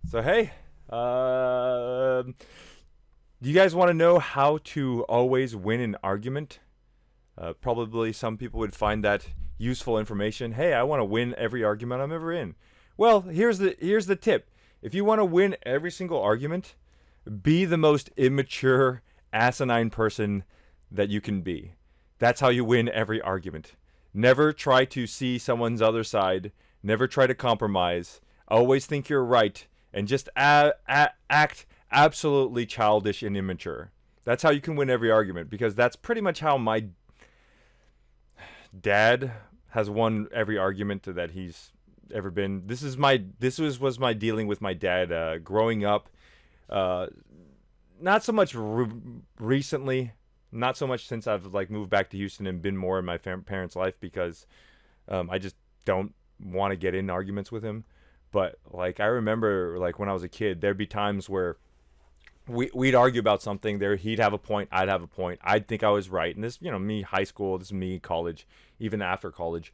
So hey, do you guys want to know how to always win an argument? Probably some people would find that useful information. Hey, I want to win every argument I'm ever in. Well, here's the tip. If you want to win every single argument, be the most immature, asinine person that you can be. That's how you win every argument. Never try to see someone's other side. Never try to compromise. Always think you're right, and just act absolutely childish and immature. That's how you can win every argument, because that's pretty much how my dad has won every argument that he's ever been. Was my dealing with my dad growing up. Uh, Not so much recently, not so much since I've like moved back to Houston and been more in my parents' life, because I just don't want to get in arguments with him. But like I remember, like when I was a kid, there'd be times where we'd argue about something. There, he'd have a point, I'd have a point. I'd think I was right, and this, me, high school. This is me, college, even after college.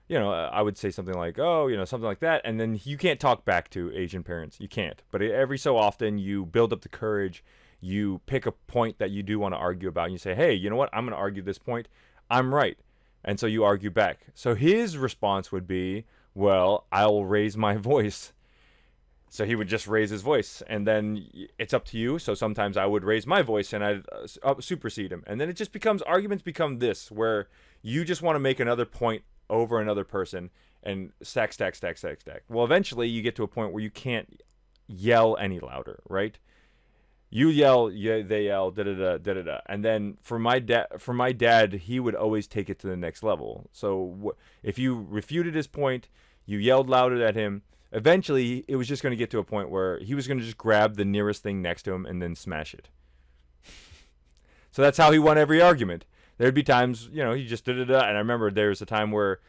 I would say something like, "Oh, something like that," and then you can't talk back to Asian parents. You can't. But every so often, you build up the courage. You pick a point that you do want to argue about, and you say, "Hey, you know what? I'm going to argue this point. I'm right," and so you argue back. So his response would be, "Well, I'll raise my voice." So he would just raise his voice, and then it's up to you. So sometimes I would raise my voice and I'd supersede him, and then it just becomes arguments become this, where you just want to make another point over another person and stack, stack, stack, stack, stack. Well, eventually you get to a point where you can't yell any louder, right? You yell, yeah, they yell, da da da da da, and then for my dad, he would always take it to the next level. So if you refuted his point, you yelled louder at him. Eventually, it was just going to get to a point where he was going to just grab the nearest thing next to him and then smash it. So that's how he won every argument. There'd be times, he just da da da, and I remember there was a time where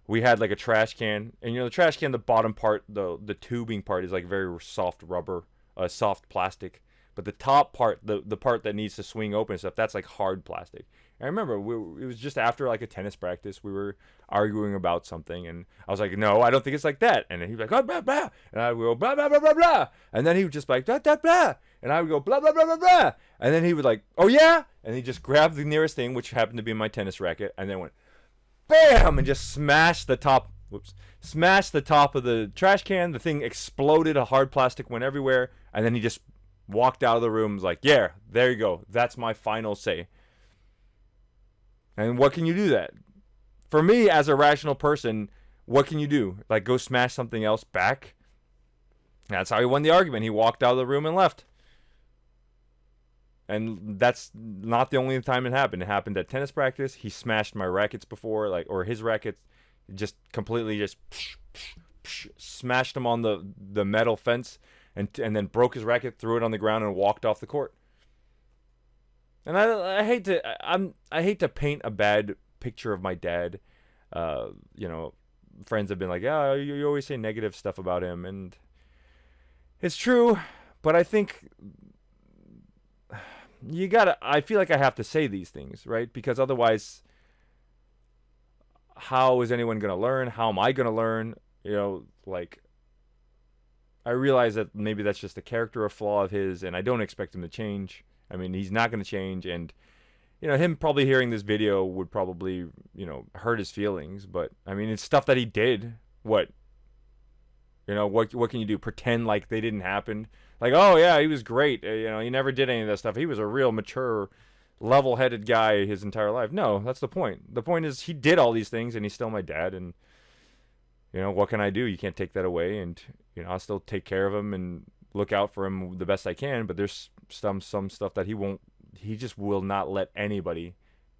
we had like a trash can, and the trash can, the bottom part, the tubing part is like very soft rubber, soft plastic, but the top part, the part that needs to swing open and stuff, that's like hard plastic. And I remember it was just after like a tennis practice, we were arguing about something, and I was like, "No, I don't think it's like that." And then he'd be like, "Oh, blah blah," and I would go blah blah blah blah blah, and then he would just be like blah blah blah, and I would go blah blah blah blah blah, and then he would like, "Oh yeah," and he just grabbed the nearest thing, which happened to be my tennis racket, and then went bam, and just smashed the top. Whoops. Smashed the top of the trash can. The thing exploded. A hard plastic went everywhere. And then he just walked out of the room. Was like, "Yeah, there you go. That's my final say." And what can you do that? For me, as a rational person, what can you do? Like, go smash something else back? That's how he won the argument. He walked out of the room and left. And that's not the only time it happened. It happened at tennis practice. He smashed my rackets before, or his rackets, just completely just smashed them on the metal fence, and then broke his racket, threw it on the ground, and walked off the court. And I hate to paint a bad picture of my dad. Uh, you know, Friends have been like, "Yeah, you always say negative stuff about him," and it's true. But I think I feel like I have to say these things, right? Because otherwise, how is anyone going to learn? How am I going to learn? Like, I realize that maybe that's just a character or flaw of his, and I don't expect him to change. I mean, he's not going to change, and him probably hearing this video would probably, hurt his feelings. But I mean, it's stuff that he did. What can you do? Pretend like they didn't happen? Like, "Oh yeah, he was great. He never did any of that stuff. He was a real mature, level-headed guy his entire life." No, that's the point. The point is he did all these things, and he's still my dad. And what can I do? You can't take that away. And I'll still take care of him and look out for him the best I can. But there's some stuff that he won't. He just will not let anybody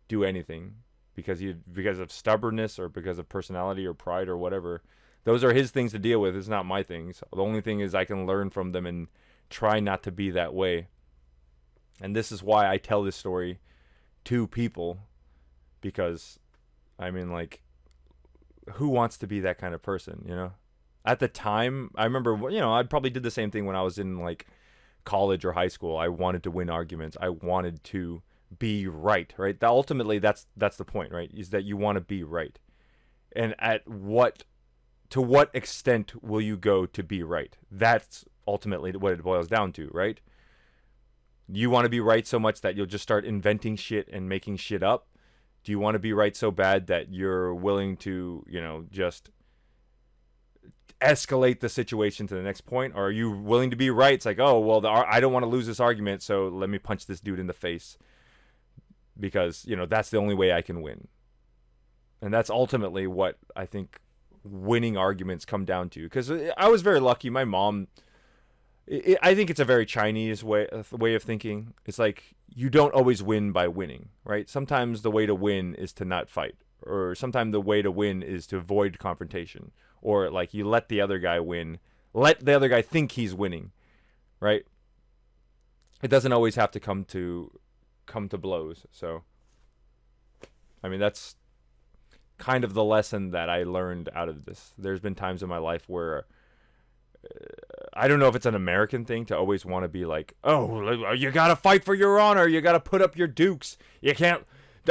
do anything because of stubbornness, or because of personality or pride or whatever. Those are his things to deal with. It's not my things. The only thing is I can learn from them and try not to be that way. And this is why I tell this story to people, because I mean, like, who wants to be that kind of person? At the time, I remember, I probably did the same thing when I was in like college or high school. I wanted to win arguments. I wanted to be right, right? Ultimately, that's the point, right? Is that you want to be right. And to what extent will you go to be right? That's ultimately what it boils down to, right? You want to be right so much that you'll just start inventing shit and making shit up? Do you want to be right so bad that you're willing to, just escalate the situation to the next point? Or are you willing to be right? It's like, oh, well, I don't want to lose this argument, so let me punch this dude in the face because, that's the only way I can win. And that's ultimately what I think winning arguments come down to. Because I was very lucky. My mom, I think it's a very Chinese way of thinking. It's like you don't always win by winning, right? Sometimes the way to win is to not fight. Or sometimes the way to win is to avoid confrontation. Or like you let the other guy win. Let the other guy think he's winning, right? It doesn't always have to come to blows. So, I mean, that's kind of the lesson that I learned out of this. There's been times in my life where I don't know if it's an American thing to always want to be like, oh, you got to fight for your honor. You got to put up your dukes. You can't.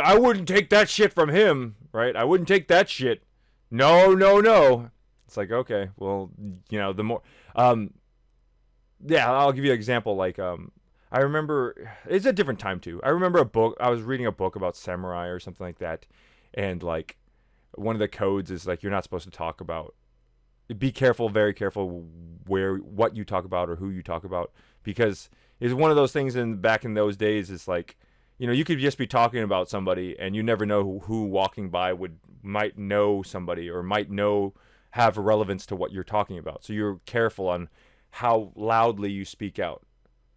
I wouldn't take that shit from him, right? I wouldn't take that shit. No, no, no. It's like, okay, well, the more, yeah, I'll give you an example. Like, I remember, it's a different time too. I remember I was reading a book about samurai or something like that. And like, one of the codes is like, you're not supposed to talk about, be careful, very careful what you talk about or who you talk about. Because it's one of those things back in those days, it's like, you could just be talking about somebody and you never know who walking by might know somebody or might have relevance to what you're talking about. So you're careful on how loudly you speak out.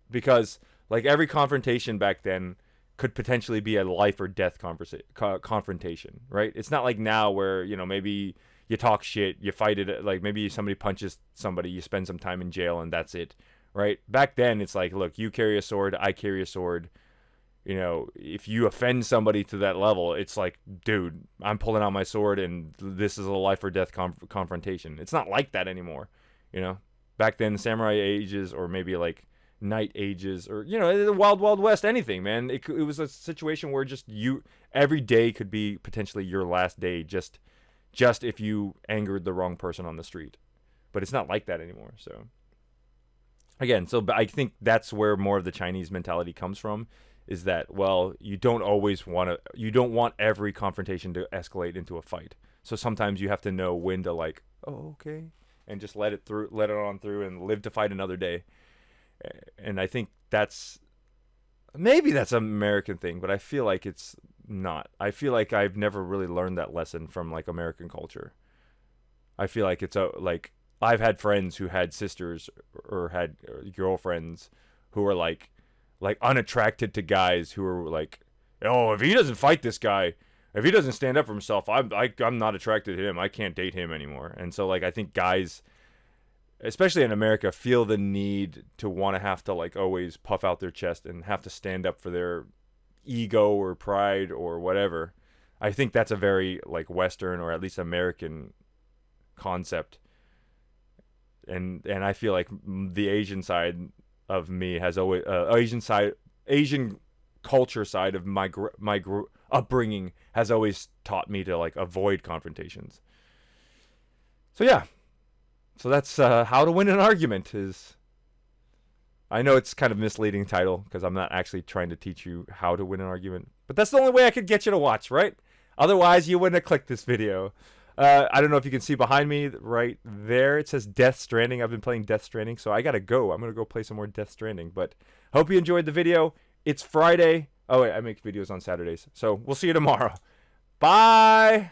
Because like every confrontation back then could potentially be a life or death confrontation, right? It's not like now where, maybe you talk shit, you fight it, like maybe somebody punches somebody, you spend some time in jail and that's it, right? Back then it's like, look, you carry a sword, I carry a sword. If you offend somebody to that level, it's like, dude, I'm pulling out my sword and this is a life or death confrontation. It's not like that anymore, Back then, samurai ages or maybe like night ages or, the wild, wild west, anything, man. It was a situation where just every day could be potentially your last day just if you angered the wrong person on the street. But it's not like that anymore, so. Again, so I think that's where more of the Chinese mentality comes from. Is that, well, you don't want every confrontation to escalate into a fight. So sometimes you have to know when to like, oh, okay, and just let it on through and live to fight another day. And I think maybe that's an American thing, but I feel like it's not. I feel like I've never really learned that lesson from like American culture. I feel like it's like I've had friends who had sisters or had girlfriends who were like unattracted to guys who are like, oh, if he doesn't fight this guy, if he doesn't stand up for himself, I'm not attracted to him. I can't date him anymore. And so like I think guys, especially in America, feel the need to want to have to like always puff out their chest and have to stand up for their ego or pride or whatever. I think that's a very like Western or at least American concept. And I feel like the Asian side of me has always Asian culture side of my upbringing has always taught me to like avoid confrontations. So yeah, so that's how to win an argument. Is I know it's kind of misleading title because I'm not actually trying to teach you how to win an argument, but that's the only way I could get you to watch, right? Otherwise, you wouldn't have clicked this video. I don't know if you can see behind me right there. It says Death Stranding. I've been playing Death Stranding, so I got to go. I'm going to go play some more Death Stranding. But hope you enjoyed the video. It's Friday. Oh, wait, I make videos on Saturdays. So we'll see you tomorrow. Bye.